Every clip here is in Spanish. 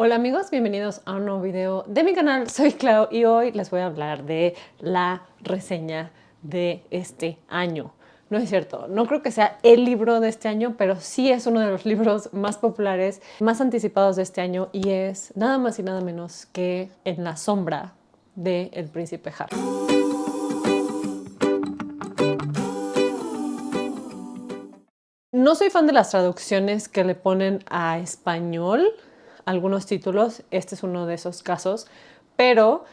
Hola amigos, bienvenidos a un nuevo video de mi canal. Soy Clau y hoy les voy a hablar de la reseña de este año. No es cierto, no creo que sea el libro de este año, pero sí es uno de los libros más populares, más anticipados de este año y es nada más y nada menos que En la sombra de El Príncipe Harry. No soy fan de las traducciones que le ponen a español algunos títulos, este es uno de esos casos, pero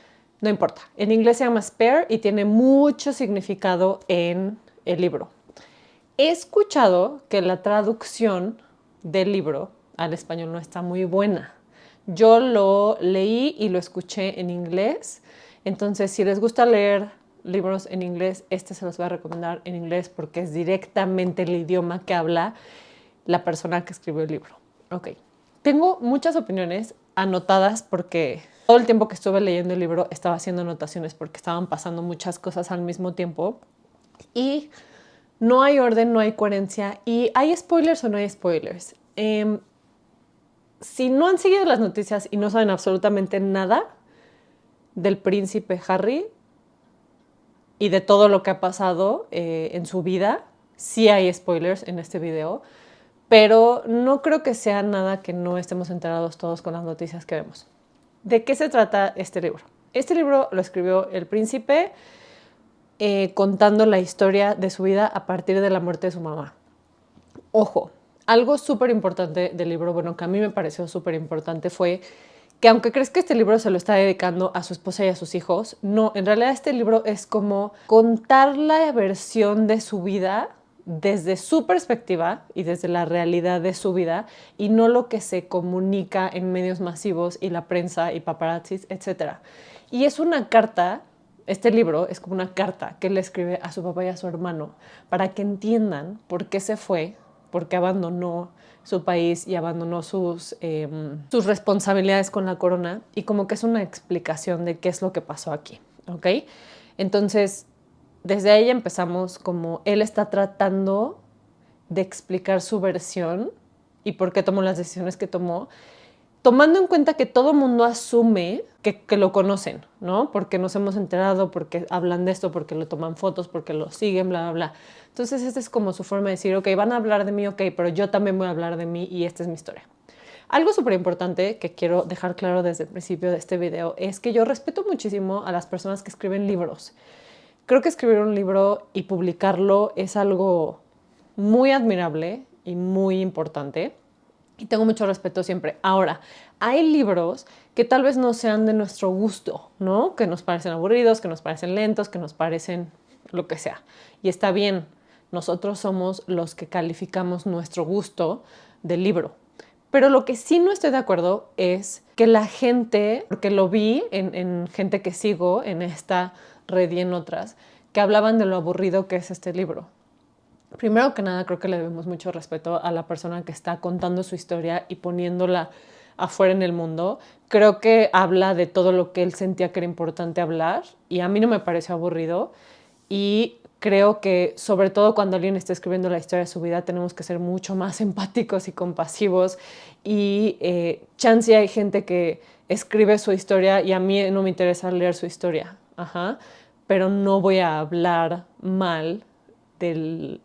no importa. En inglés se llama Spare y tiene mucho significado en el libro. He escuchado que la traducción del libro al español no está muy buena. Yo lo leí y lo escuché en inglés, entonces si les gusta leer libros en inglés, este se los voy a recomendar en inglés porque es directamente el idioma que habla la persona que escribió el libro. Ok. Tengo muchas opiniones anotadas porque todo el tiempo que estuve leyendo el libro estaba haciendo anotaciones porque estaban pasando muchas cosas al mismo tiempo y no hay orden, no hay coherencia y ¿hay spoilers o no hay spoilers? Si no han seguido las noticias y no saben absolutamente nada del príncipe Harry y de todo lo que ha pasado en su vida, sí hay spoilers en este video, pero no creo que sea nada que no estemos enterados todos con las noticias que vemos. ¿De qué se trata este libro? Este libro lo escribió el príncipe contando la historia de su vida a partir de la muerte de su mamá. Ojo, algo súper importante del libro, bueno, que a mí me pareció súper importante fue que aunque crees que este libro se lo está dedicando a su esposa y a sus hijos, no, en realidad este libro es como contar la versión de su vida desde su perspectiva y desde la realidad de su vida y no lo que se comunica en medios masivos y la prensa y paparazzis, etc. Y es una carta, este libro es como una carta que él le escribe a su papá y a su hermano para que entiendan por qué se fue, por qué abandonó su país y abandonó sus responsabilidades con la corona y como que es una explicación de qué es lo que pasó aquí, ¿ok? Entonces, desde ahí empezamos como él está tratando de explicar su versión y por qué tomó las decisiones que tomó, tomando en cuenta que todo el mundo asume que lo conocen, ¿no? Porque nos hemos enterado, porque hablan de esto, porque lo toman fotos, porque lo siguen, bla, bla, bla. Entonces, esta es como su forma de decir, ok, van a hablar de mí, ok, pero yo también voy a hablar de mí y esta es mi historia. Algo súper importante que quiero dejar claro desde el principio de este video es que yo respeto muchísimo a las personas que escriben libros. Creo que escribir un libro y publicarlo es algo muy admirable y muy importante. Y tengo mucho respeto siempre. Ahora, hay libros que tal vez no sean de nuestro gusto, ¿no? Que nos parecen aburridos, que nos parecen lentos, que nos parecen lo que sea. Y está bien, nosotros somos los que calificamos nuestro gusto del libro. Pero lo que sí no estoy de acuerdo es que la gente, porque lo vi en gente que sigo en esta red y en otras, que hablaban de lo aburrido que es este libro. Primero que nada, creo que le debemos mucho respeto a la persona que está contando su historia y poniéndola afuera en el mundo. Creo que habla de todo lo que él sentía que era importante hablar y a mí no me pareció aburrido. Y creo que, sobre todo cuando alguien está escribiendo la historia de su vida, tenemos que ser mucho más empáticos y compasivos. Y chance hay gente que escribe su historia y a mí no me interesa leer su historia. Ajá. Pero no voy a hablar mal del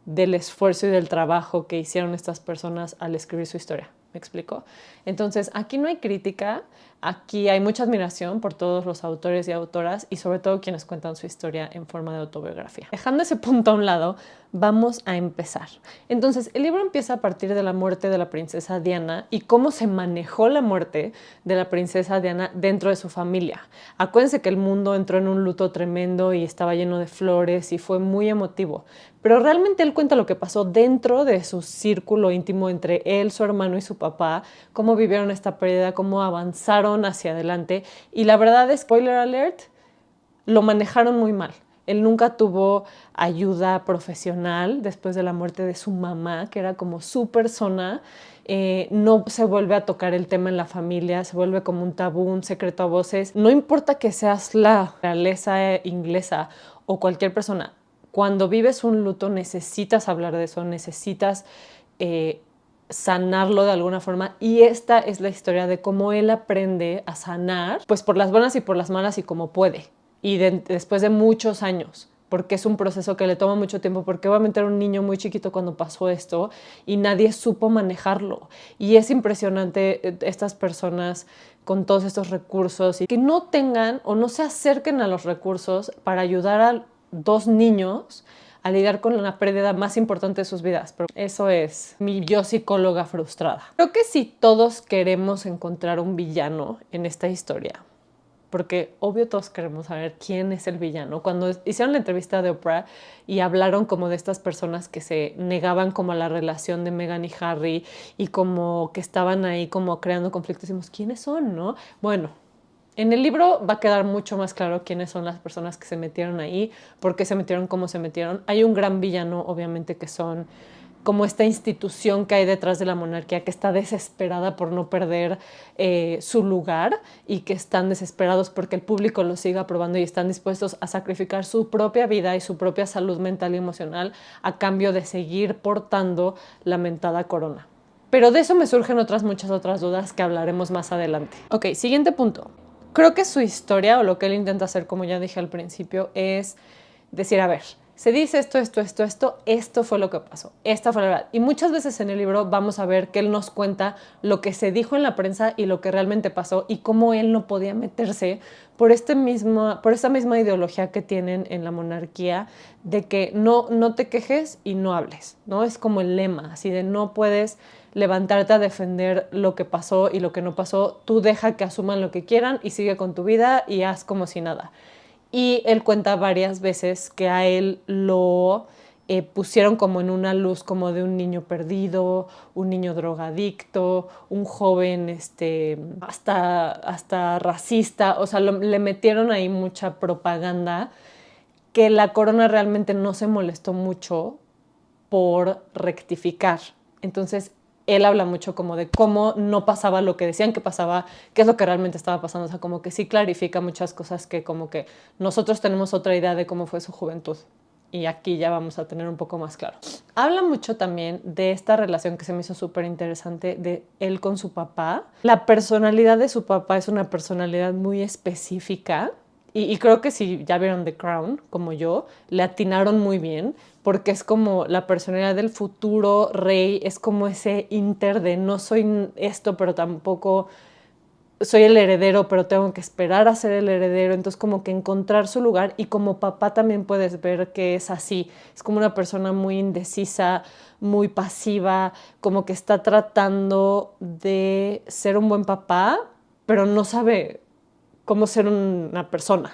esfuerzo y del trabajo que hicieron estas personas al escribir su historia. ¿Me explico? Entonces, aquí no hay crítica, aquí hay mucha admiración por todos los autores y autoras y sobre todo quienes cuentan su historia en forma de autobiografía. Dejando ese punto a un lado, vamos a empezar. Entonces, el libro empieza a partir de la muerte de la princesa Diana y cómo se manejó la muerte de la princesa Diana dentro de su familia. Acuérdense que el mundo entró en un luto tremendo y estaba lleno de flores y fue muy emotivo. Pero realmente él cuenta lo que pasó dentro de su círculo íntimo entre él, su hermano y su papá, cómo vivieron esta pérdida, cómo avanzaron hacia adelante. Y la verdad, spoiler alert, lo manejaron muy mal. Él nunca tuvo ayuda profesional después de la muerte de su mamá, que era como su persona. No se vuelve a tocar el tema en la familia, se vuelve como un tabú, un secreto a voces. No importa que seas la realeza inglesa o cualquier persona, cuando vives un luto necesitas hablar de eso, necesitas sanarlo de alguna forma, y esta es la historia de cómo él aprende a sanar, pues por las buenas y por las malas y como puede, y después de muchos años, porque es un proceso que le toma mucho tiempo, porque obviamente era un niño muy chiquito cuando pasó esto y nadie supo manejarlo. Y es impresionante estas personas con todos estos recursos y que no tengan o no se acerquen a los recursos para ayudar a 2 niños a lidiar con la pérdida más importante de sus vidas. Pero eso es mi yo psicóloga frustrada. Creo que si todos queremos encontrar un villano en esta historia, porque obvio todos queremos saber quién es el villano. Cuando hicieron la entrevista de Oprah y hablaron como de estas personas que se negaban como a la relación de Meghan y Harry y como que estaban ahí como creando conflictos, decimos, ¿quiénes son, no? Bueno, en el libro va a quedar mucho más claro quiénes son las personas que se metieron ahí, por qué se metieron, cómo se metieron. Hay un gran villano, obviamente, que son como esta institución que hay detrás de la monarquía que está desesperada por no perder su lugar y que están desesperados porque el público lo siga aprobando y están dispuestos a sacrificar su propia vida y su propia salud mental y emocional a cambio de seguir portando la mentada corona. Pero de eso me surgen muchas otras dudas que hablaremos más adelante. Ok, siguiente punto. Creo que su historia, o lo que él intenta hacer, como ya dije al principio, es decir, a ver, se dice esto fue lo que pasó, esta fue la verdad. Y muchas veces en el libro vamos a ver que él nos cuenta lo que se dijo en la prensa y lo que realmente pasó y cómo él no podía meterse por esta misma ideología que tienen en la monarquía de que no te quejes y no hables, ¿no? Es como el lema, así de no puedes levantarte a defender lo que pasó y lo que no pasó, tú deja que asuman lo que quieran y sigue con tu vida y haz como si nada. Y él cuenta varias veces que a él lo pusieron como en una luz como de un niño perdido, un niño drogadicto, un joven hasta racista, o sea, le metieron ahí mucha propaganda que la corona realmente no se molestó mucho por rectificar. Entonces, él habla mucho como de cómo no pasaba lo que decían que pasaba, qué es lo que realmente estaba pasando. O sea, como que sí clarifica muchas cosas que como que nosotros tenemos otra idea de cómo fue su juventud. Y aquí ya vamos a tener un poco más claro. Habla mucho también de esta relación que se me hizo súper interesante de él con su papá. La personalidad de su papá es una personalidad muy específica. Y creo que si ya vieron The Crown, como yo, le atinaron muy bien, porque es como la personalidad del futuro rey, es como ese inter de no soy esto, pero tampoco soy el heredero, pero tengo que esperar a ser el heredero. Entonces como que encontrar su lugar, y como papá también puedes ver que es así. Es como una persona muy indecisa, muy pasiva, como que está tratando de ser un buen papá, pero no sabe cómo ser una persona.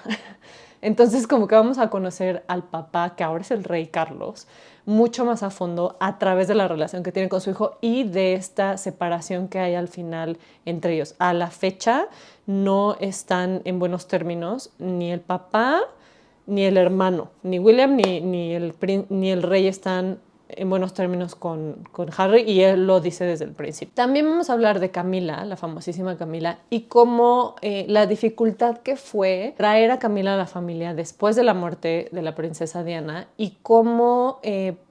Entonces como que vamos a conocer al papá, que ahora es el rey Carlos, mucho más a fondo a través de la relación que tiene con su hijo y de esta separación que hay al final entre ellos. A la fecha no están en buenos términos ni el papá ni el hermano, ni William ni el rey están en buenos términos con Harry, y él lo dice desde el principio. También vamos a hablar de Camila, la famosísima Camila, y cómo la dificultad que fue traer a Camila a la familia después de la muerte de la princesa Diana, y cómo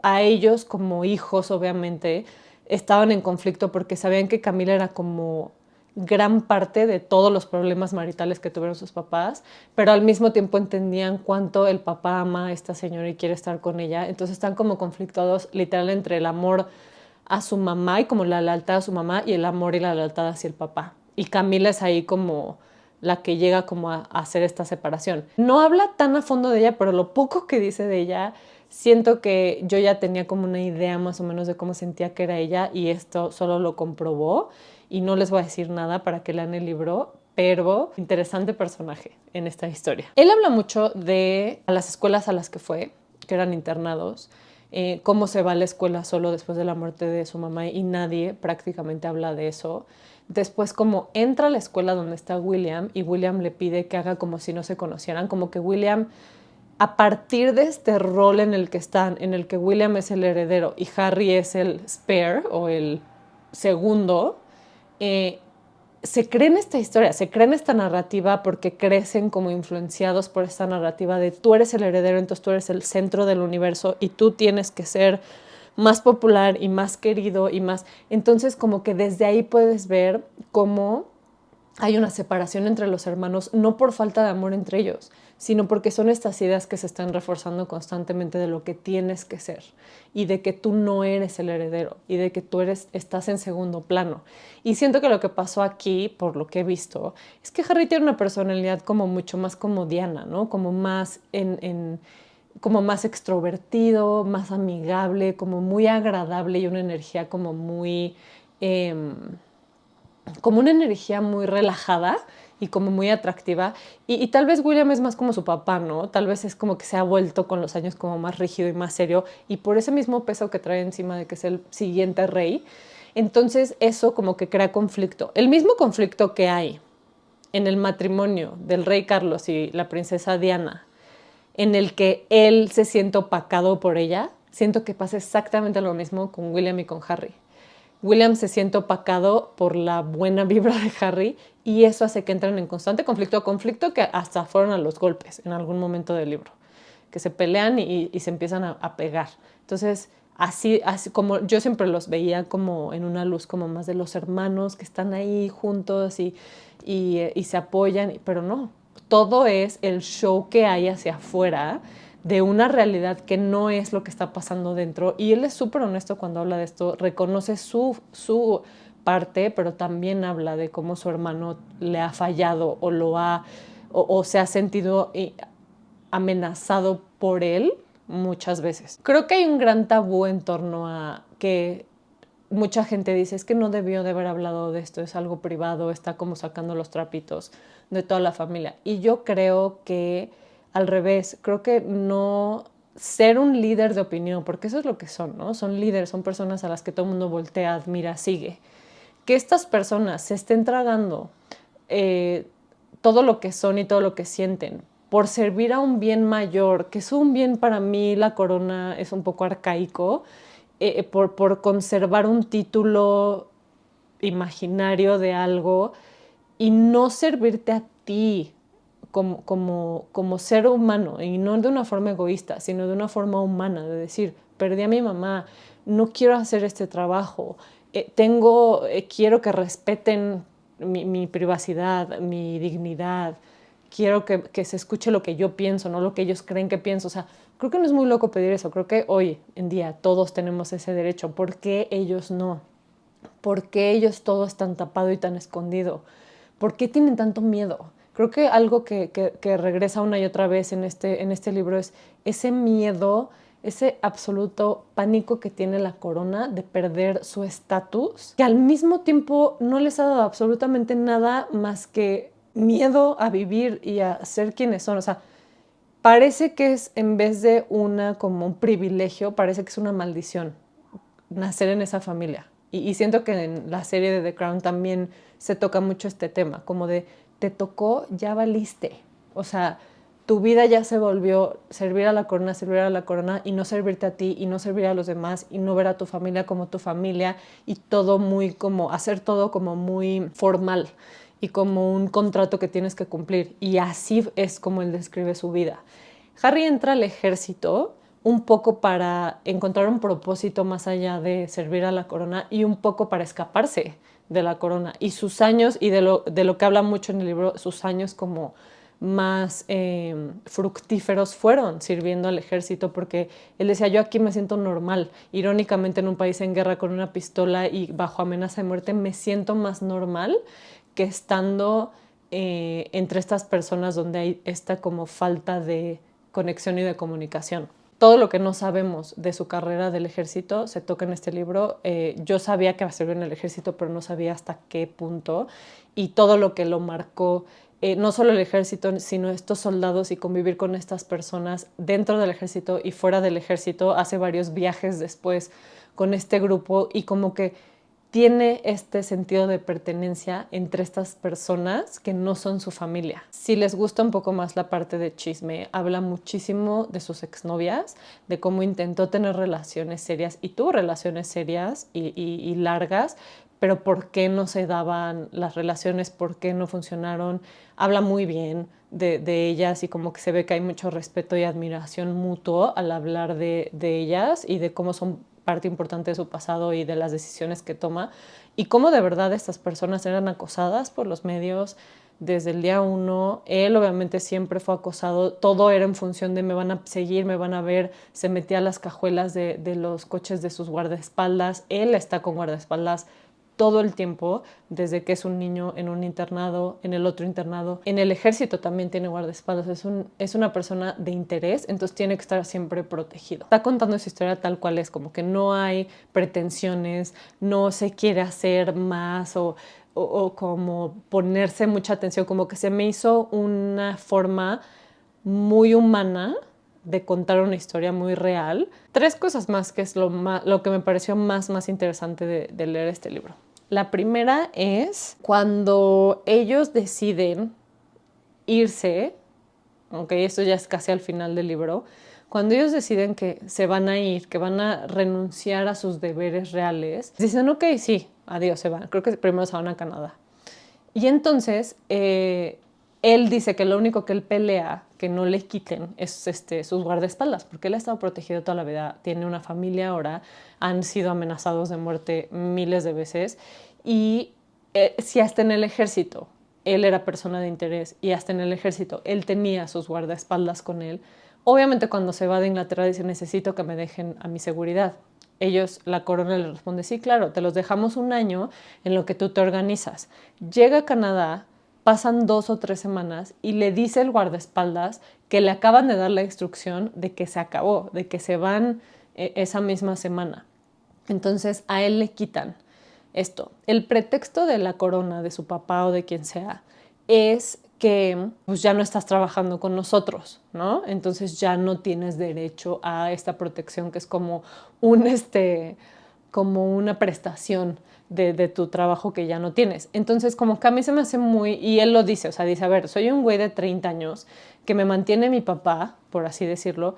a ellos como hijos obviamente estaban en conflicto porque sabían que Camila era como gran parte de todos los problemas maritales que tuvieron sus papás, pero al mismo tiempo entendían cuánto el papá ama a esta señora y quiere estar con ella. Entonces están como conflictuados literal entre el amor a su mamá y como la lealtad a su mamá, y el amor y la lealtad hacia el papá. Y Camila es ahí como la que llega como a hacer esta separación. No habla tan a fondo de ella, pero lo poco que dice de ella, siento que yo ya tenía como una idea más o menos de cómo sentía que era ella, y esto solo lo comprobó. Y no les voy a decir nada para que lean el libro, pero interesante personaje en esta historia. Él habla mucho de las escuelas a las que fue, que eran internados, cómo se va a la escuela solo después de la muerte de su mamá, y nadie prácticamente habla de eso. Después como entra a la escuela donde está William, y William le pide que haga como si no se conocieran, como que William, a partir de este rol en el que están, en el que William es el heredero y Harry es el spare o el segundo, se creen esta historia, se creen esta narrativa porque crecen como influenciados por esta narrativa de tú eres el heredero, entonces tú eres el centro del universo y tú tienes que ser más popular y más querido y más... Entonces como que desde ahí puedes ver cómo hay una separación entre los hermanos, no por falta de amor entre ellos, sino porque son estas ideas que se están reforzando constantemente de lo que tienes que ser y de que tú no eres el heredero y de que tú estás en segundo plano. Y siento que lo que pasó aquí, por lo que he visto, es que Harry tiene una personalidad como mucho más como Diana, ¿no? Como más como más extrovertido, más amigable, como muy agradable y una energía como muy... como una energía muy relajada y como muy atractiva. Y tal vez William es más como su papá, ¿no? Tal vez es como que se ha vuelto con los años como más rígido y más serio. Y por ese mismo peso que trae encima de que es el siguiente rey, entonces eso como que crea conflicto. El mismo conflicto que hay en el matrimonio del rey Carlos y la princesa Diana, en el que él se siente opacado por ella, siento que pasa exactamente lo mismo con William y con Harry. William se siente opacado por la buena vibra de Harry y eso hace que entren en constante conflicto que hasta fueron a los golpes en algún momento del libro, que se pelean y se empiezan a pegar. Entonces, así como yo siempre los veía como en una luz como más de los hermanos que están ahí juntos y se apoyan, pero no, todo es el show que hay hacia afuera de una realidad que no es lo que está pasando dentro. Y él es súper honesto cuando habla de esto, reconoce su parte, pero también habla de cómo su hermano le ha fallado o se ha sentido amenazado por él muchas veces. Creo que hay un gran tabú en torno a que mucha gente dice, es que no debió de haber hablado de esto, es algo privado, está como sacando los trapitos de toda la familia. Y yo creo que al revés, creo que no ser un líder de opinión, porque eso es lo que son, ¿no? Son líderes, son personas a las que todo el mundo voltea, admira, sigue. Que estas personas se estén tragando todo lo que son y todo lo que sienten por servir a un bien mayor, que es un bien para mí, la corona es un poco arcaico, por conservar un título imaginario de algo y no servirte a ti como ser humano, y no de una forma egoísta, sino de una forma humana, de decir, perdí a mi mamá, no quiero hacer este trabajo, quiero que respeten mi privacidad, mi dignidad, quiero que se escuche lo que yo pienso, no lo que ellos creen que pienso. O sea, creo que no es muy loco pedir eso. Creo que hoy en día todos tenemos ese derecho. ¿Por qué ellos no? ¿Por qué ellos todo es tan tapado y tan escondido? ¿Por qué tienen tanto miedo? Creo que algo que regresa una y otra vez en este libro es ese miedo, ese absoluto pánico que tiene la corona de perder su estatus, que al mismo tiempo no les ha dado absolutamente nada más que miedo a vivir y a ser quienes son. O sea, parece que es, en vez de como un privilegio, parece que es una maldición nacer en esa familia. Y siento que en la serie de The Crown también se toca mucho este tema, como de te tocó, ya valiste. O sea, tu vida ya se volvió servir a la corona y no servirte a ti y no servir a los demás y no ver a tu familia como tu familia y todo muy como, hacer todo como muy formal y como un contrato que tienes que cumplir. Y así es como él describe su vida. Harry entra al ejército un poco para encontrar un propósito más allá de servir a la corona y un poco para escaparse de la corona. Y sus años, y de lo que habla mucho en el libro, sus años como más fructíferos fueron sirviendo al ejército, porque él decía, yo aquí me siento normal. Irónicamente, en un país en guerra con una pistola y bajo amenaza de muerte, me siento más normal que estando entre estas personas donde hay esta como falta de conexión y de comunicación. Todo lo que no sabemos de su carrera del ejército se toca en este libro. Yo sabía que sirvió en el ejército, pero no sabía hasta qué punto. Y todo lo que lo marcó, no solo el ejército, sino estos soldados y convivir con estas personas dentro del ejército y fuera del ejército. Hace varios viajes después con este grupo y como que tiene este sentido de pertenencia entre estas personas que no son su familia. Si les gusta un poco más la parte de chisme, habla muchísimo de sus exnovias, de cómo intentó tener relaciones serias y tuvo relaciones serias y largas, pero por qué no se daban las relaciones, por qué no funcionaron. Habla muy bien de ellas y como que se ve que hay mucho respeto y admiración mutuo al hablar de ellas y de cómo son parte importante de su pasado y de las decisiones que toma, y cómo de verdad estas personas eran acosadas por los medios desde el día uno. Él obviamente siempre fue acosado, todo era en función de me van a seguir, me van a ver, se metía a las cajuelas de los coches de sus guardaespaldas, él está con guardaespaldas todo el tiempo, desde que es un niño en un internado, en el otro internado, en el ejército también tiene guardaespaldas, es una persona de interés, entonces tiene que estar siempre protegido. Está contando su historia tal cual es, como que no hay pretensiones, no se quiere hacer más o como ponerse mucha atención, como que se me hizo una forma muy humana de contar una historia muy real. 3 cosas más que es lo que me pareció más interesante de leer este libro. La primera es cuando ellos deciden irse, aunque esto ya es casi al final del libro, cuando ellos deciden que se van a ir, que van a renunciar a sus deberes reales, dicen, ok, sí, adiós, se van. Creo que primero se van a Canadá. Y entonces él dice que lo único que él pelea que no le quiten es sus guardaespaldas, porque él ha estado protegido toda la vida, tiene una familia ahora, han sido amenazados de muerte miles de veces, y si hasta en el ejército él era persona de interés y hasta en el ejército él tenía sus guardaespaldas con él, obviamente cuando se va de Inglaterra dice, necesito que me dejen a mi seguridad. Ellos, la corona le responde, sí, claro, te los dejamos un año en lo que tú te organizas. Llega a Canadá, pasan 2 o 3 semanas y le dice el guardaespaldas que le acaban de dar la instrucción de que se acabó, de que se van esa misma semana. Entonces a él le quitan esto. El pretexto de la corona, de su papá o de quien sea, es que pues ya no estás trabajando con nosotros, ¿no? Entonces ya no tienes derecho a esta protección que es como como una prestación de tu trabajo que ya no tienes. Entonces como que a mí se me hace muy, y él lo dice, o sea, dice, a ver, soy un güey de 30 años que me mantiene mi papá, por así decirlo,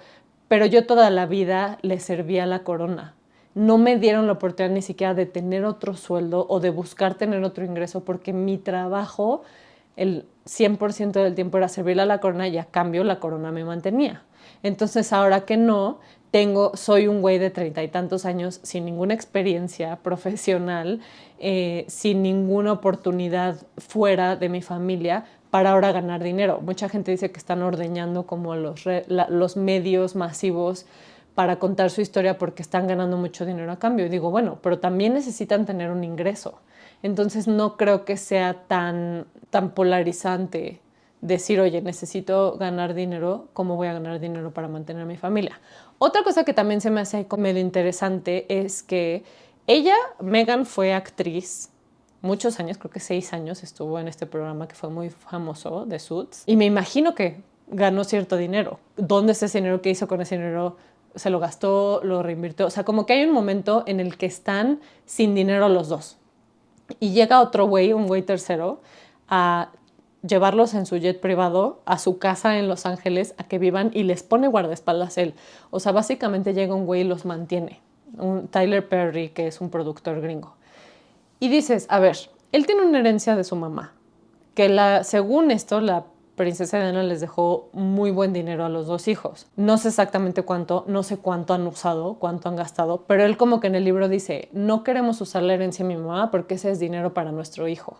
pero yo toda la vida le serví a la corona. No me dieron la oportunidad ni siquiera de tener otro sueldo o de buscar tener otro ingreso porque mi trabajo, el 100% del tiempo era servirle a la corona y a cambio la corona me mantenía. Entonces ahora que no, soy un güey de 30 y tantos años sin ninguna experiencia profesional, sin ninguna oportunidad fuera de mi familia para ahora ganar dinero. Mucha gente dice que están ordeñando como los medios masivos para contar su historia porque están ganando mucho dinero a cambio. Y digo, bueno, pero también necesitan tener un ingreso. Entonces no creo que sea tan polarizante decir, oye, necesito ganar dinero, ¿cómo voy a ganar dinero para mantener a mi familia? Otra cosa que también se me hace medio interesante es que ella, Megan, fue actriz muchos años, creo que 6 años estuvo en este programa que fue muy famoso de Suits, y me imagino que ganó cierto dinero. ¿Dónde es ese dinero? ¿Qué hizo con ese dinero? Se lo gastó, lo reinvirtió. O sea, como que hay un momento en el que están sin dinero los dos. Y llega otro güey, un güey tercero, a llevarlos en su jet privado a su casa en Los Ángeles a que vivan y les pone guardaespaldas él. O sea, básicamente llega un güey y los mantiene. Un Tyler Perry, que es un productor gringo. Y dices, a ver, él tiene una herencia de su mamá, que según esto, la princesa Diana les dejó muy buen dinero a los 2 hijos. No sé exactamente cuánto, no sé cuánto han usado, cuánto han gastado, pero él como que en el libro dice, no queremos usar la herencia de mi mamá porque ese es dinero para nuestro hijo.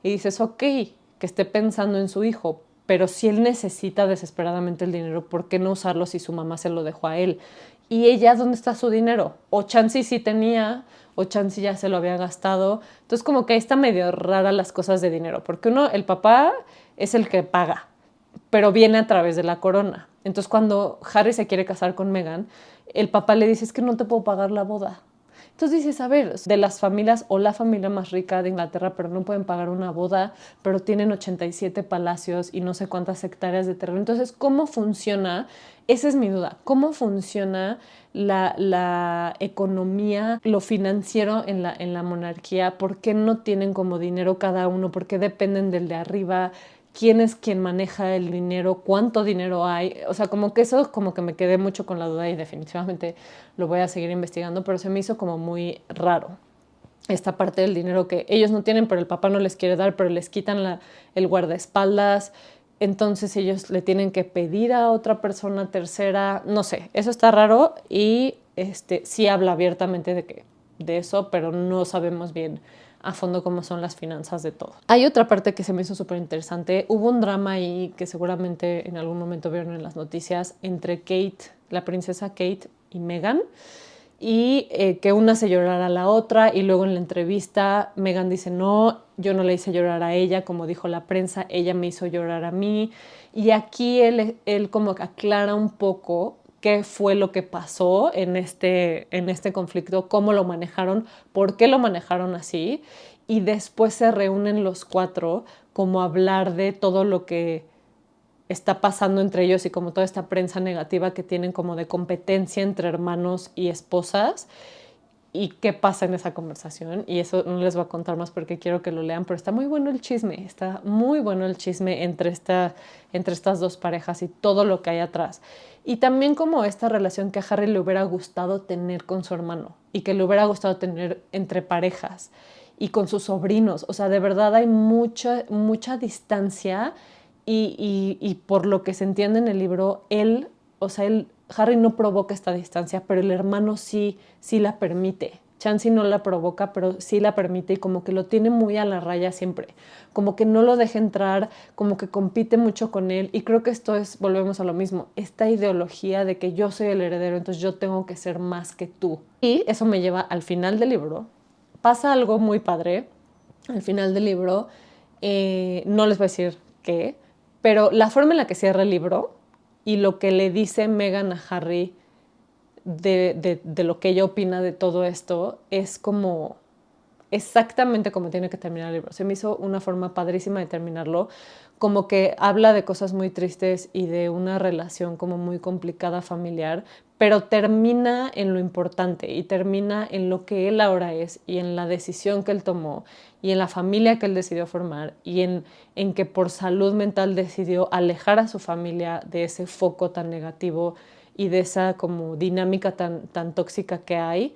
Y dices, ok, que esté pensando en su hijo, pero si él necesita desesperadamente el dinero, ¿por qué no usarlo si su mamá se lo dejó a él? ¿Y ella dónde está su dinero? O chance sí tenía, o chance ya se lo había gastado. Entonces como que ahí está medio rara las cosas de dinero, porque el papá es el que paga, pero viene a través de la corona. Entonces cuando Harry se quiere casar con Meghan, el papá le dice, es que no te puedo pagar la boda. Entonces dices, a ver, de las familias o la familia más rica de Inglaterra, pero no pueden pagar una boda, pero tienen 87 palacios y no sé cuántas hectáreas de terreno. Entonces, ¿cómo funciona? Esa es mi duda. ¿Cómo funciona la economía, lo financiero en la monarquía? ¿Por qué no tienen como dinero cada uno? ¿Por qué dependen del de arriba? ¿Quién es quien maneja el dinero? ¿Cuánto dinero hay? O sea, como que eso como que me quedé mucho con la duda y definitivamente lo voy a seguir investigando, pero se me hizo como muy raro esta parte del dinero que ellos no tienen, pero el papá no les quiere dar, pero les quitan el guardaespaldas. Entonces ellos le tienen que pedir a otra persona tercera, no sé, eso está raro y sí habla abiertamente de eso, pero no sabemos bien a fondo cómo son las finanzas de todo. Hay otra parte que se me hizo súper interesante. Hubo un drama ahí que seguramente en algún momento vieron en las noticias entre Kate, la princesa Kate y Meghan, y que una hace llorar a la otra, y luego en la entrevista Meghan dice, no, yo no le hice llorar a ella, como dijo la prensa, ella me hizo llorar a mí. Y aquí él como que aclara un poco qué fue lo que pasó en este conflicto, cómo lo manejaron, por qué lo manejaron así, y después se reúnen los cuatro como a hablar de todo lo que está pasando entre ellos y como toda esta prensa negativa que tienen como de competencia entre hermanos y esposas, y qué pasa en esa conversación. Y eso no les voy a contar más porque quiero que lo lean, pero está muy bueno el chisme, está muy bueno el chisme entre estas dos parejas y todo lo que hay atrás. Y también como esta relación que a Harry le hubiera gustado tener con su hermano y que le hubiera gustado tener entre parejas y con sus sobrinos. O sea, de verdad hay mucha distancia y por lo que se entiende en el libro, Harry no provoca esta distancia, pero el hermano sí la permite. Chansey no la provoca, pero sí la permite, y como que lo tiene muy a la raya siempre. Como que no lo deja entrar, como que compite mucho con él. Y creo que esto volvemos a lo mismo, esta ideología de que yo soy el heredero, entonces yo tengo que ser más que tú. Y eso me lleva al final del libro. Pasa algo muy padre al final del libro. No les voy a decir qué, pero la forma en la que cierra el libro y lo que le dice Meghan a Harry de lo que ella opina de todo esto es como exactamente como tiene que terminar el libro. Se me hizo una forma padrísima de terminarlo, como que habla de cosas muy tristes y de una relación como muy complicada familiar, pero termina en lo importante y termina en lo que él ahora es y en la decisión que él tomó y en la familia que él decidió formar y en que por salud mental decidió alejar a su familia de ese foco tan negativo y de esa como dinámica tan tóxica que hay.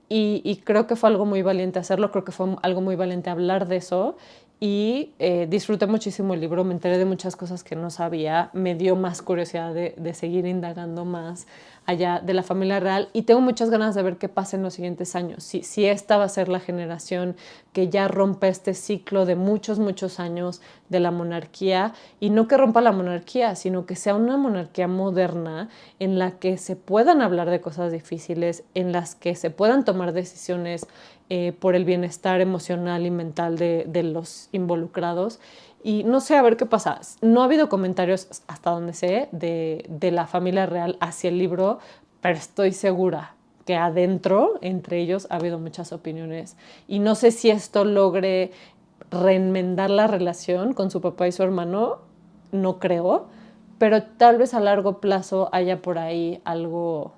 Y creo que fue algo muy valiente hacerlo, creo que fue algo muy valiente hablar de eso, y disfruté muchísimo el libro, me enteré de muchas cosas que no sabía, me dio más curiosidad de seguir indagando más allá de la familia real, y tengo muchas ganas de ver qué pasa en los siguientes años, si esta va a ser la generación que ya rompa este ciclo de muchos años de la monarquía, y no que rompa la monarquía, sino que sea una monarquía moderna en la que se puedan hablar de cosas difíciles, en las que se puedan tomar decisiones por el bienestar emocional y mental de los involucrados. Y no sé, a ver qué pasa. No ha habido comentarios, hasta donde sé, de la familia real hacia el libro, pero estoy segura que adentro, entre ellos, ha habido muchas opiniones. Y no sé si esto logre reenmendar la relación con su papá y su hermano, no creo, pero tal vez a largo plazo haya por ahí algo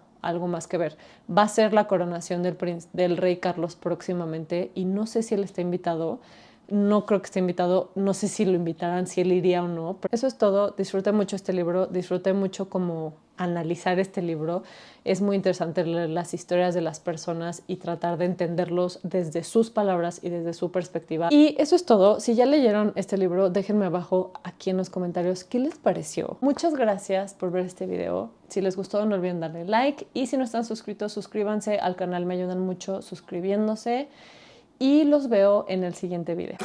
más que ver. Va a ser la coronación del rey Carlos próximamente, y no sé si él está invitado, no creo que esté invitado, no sé si lo invitarán, si él iría o no. Pero eso es todo. Disfruté mucho este libro, disfruté mucho como analizar este libro. Es muy interesante leer las historias de las personas y tratar de entenderlos desde sus palabras y desde su perspectiva. Y eso es todo. Si ya leyeron este libro, déjenme abajo aquí en los comentarios qué les pareció. Muchas gracias por ver este video. Si les gustó, no olviden darle like, y si no están suscritos, suscríbanse al canal, me ayudan mucho suscribiéndose, y los veo en el siguiente video.